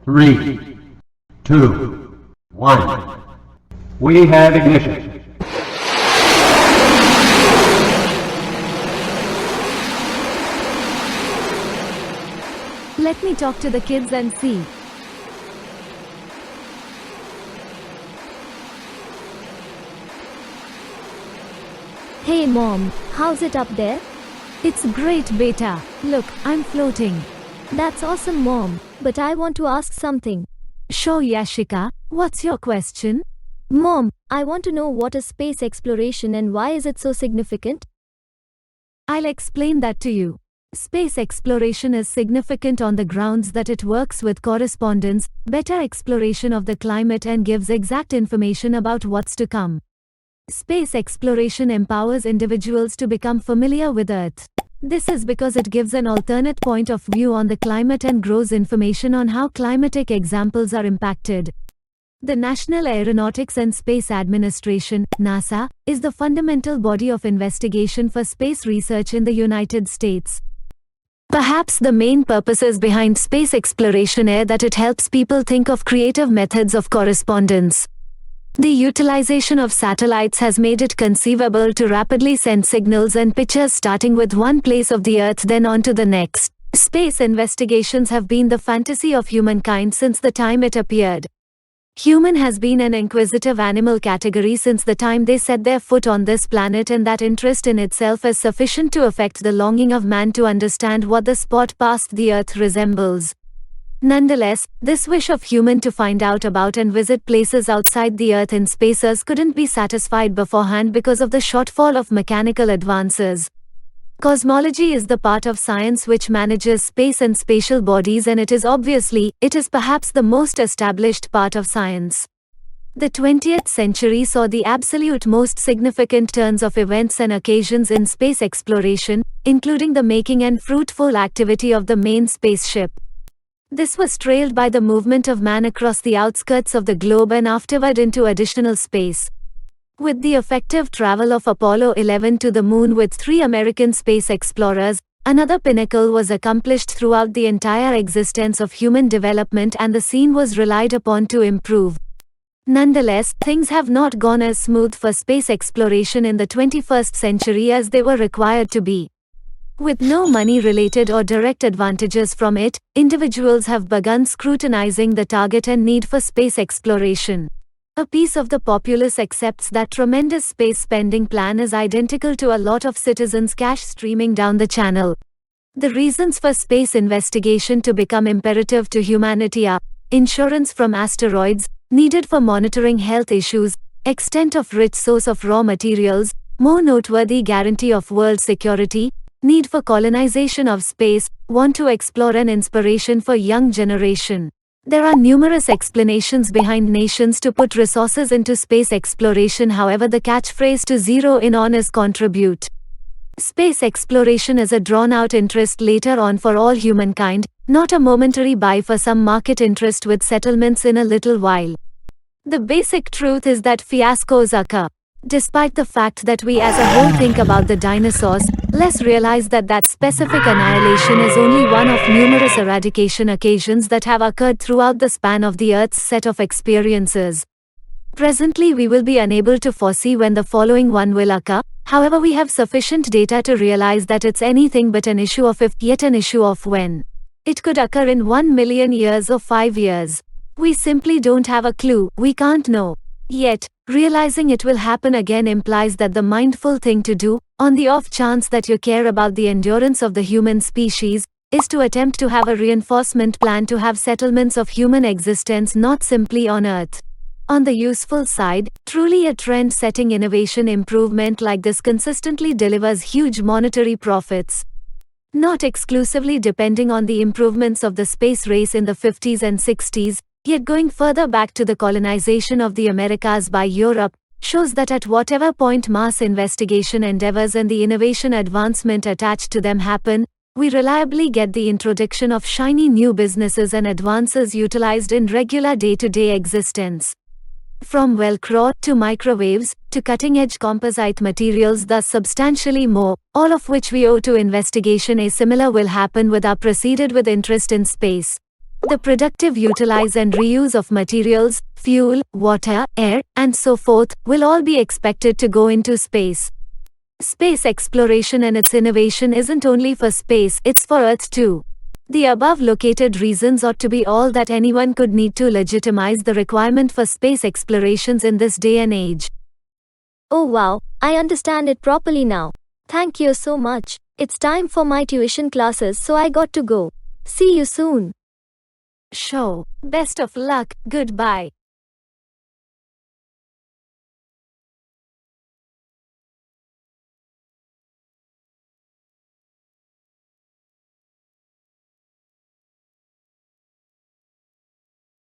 3, 2, 1. We have ignition. Let me talk to the kids and see. Hey mom, how's it up there? It's great beta. Look, I'm floating. That's awesome mom, but I want to ask something. Sure Yashika, what's your question? Mom, I want to know what is space exploration and why is it so significant? I'll explain that to you. Space exploration is significant on the grounds that it works with correspondence, better exploration of the climate and gives exact information about what's to come. Space exploration empowers individuals to become familiar with Earth. This is because it gives an alternate point of view on the climate and grows information on how climatic examples are impacted. The National Aeronautics and Space Administration, NASA, is the fundamental body of investigation for space research in the United States. Perhaps the main purposes behind space exploration are that it helps people think of creative methods of correspondence. The utilization of satellites has made it conceivable to rapidly send signals and pictures starting with one place of the Earth then on to the next. Space investigations have been the fantasy of humankind since the time it appeared. Human has been an inquisitive animal category since the time they set their foot on this planet, and that interest in itself is sufficient to affect the longing of man to understand what the spot past the Earth resembles. Nonetheless, this wish of human to find out about and visit places outside the Earth in spaces couldn't be satisfied beforehand because of the shortfall of mechanical advances. Cosmology is the part of science which manages space and spatial bodies, and it is perhaps the most established part of science. The 20th century saw the absolute most significant turns of events and occasions in space exploration, including the making and fruitful activity of the main spaceship. This was trailed by the movement of man across the outskirts of the globe and afterward into additional space. With the effective travel of Apollo 11 to the moon with 3 American space explorers, another pinnacle was accomplished throughout the entire existence of human development, and the scene was relied upon to improve. Nonetheless, things have not gone as smooth for space exploration in the 21st century as they were required to be. With no money-related or direct advantages from it, individuals have begun scrutinizing the target and need for space exploration. A piece of the populace accepts that tremendous space spending plan is identical to a lot of citizens' cash streaming down the channel. The reasons for space investigation to become imperative to humanity are insurance from asteroids, needed for monitoring health issues, extent of rich source of raw materials, more noteworthy guarantee of world security, need for colonization of space, want to explore, and inspiration for young generation. There are numerous explanations behind nations to put resources into space exploration. However, the catchphrase to zero in on is contribute. Space exploration is a drawn-out interest later on for all humankind, not a momentary buy for some market interest with settlements in a little while. The basic truth is that fiascos occur. Despite the fact that we as a whole think about the dinosaurs, let's realize that that specific annihilation is only one of numerous eradication occasions that have occurred throughout the span of the Earth's set of experiences. Presently we will be unable to foresee when the following one will occur, however we have sufficient data to realize that it's anything but an issue of if, yet an issue of when. It could occur in 1 million years or 5 years. We simply don't have a clue, we can't know. Yet, realizing it will happen again implies that the mindful thing to do, on the off chance that you care about the endurance of the human species, is to attempt to have a reinforcement plan to have settlements of human existence not simply on Earth. On the useful side, truly a trend-setting innovation improvement like this consistently delivers huge monetary profits. Not exclusively depending on the improvements of the space race in the 50s and 60s, yet going further back to the colonization of the Americas by Europe, shows that at whatever point mass investigation endeavors and the innovation advancement attached to them happen, we reliably get the introduction of shiny new businesses and advances utilized in regular day-to-day existence. From Velcro to microwaves to cutting-edge composite materials, thus substantially more, all of which we owe to investigation. A similar will happen with our proceeded with interest in space. The productive utilize and reuse of materials, fuel, water, air, and so forth will all be expected to go into space. Space exploration and its innovation isn't only for space, it's for Earth too. The above located reasons ought to be all that anyone could need to legitimize the requirement for space explorations in this day and age. Oh wow, I understand it properly now. Thank you so much. It's time for my tuition classes, so I got to go. See you soon. Sure. Best of luck. Goodbye.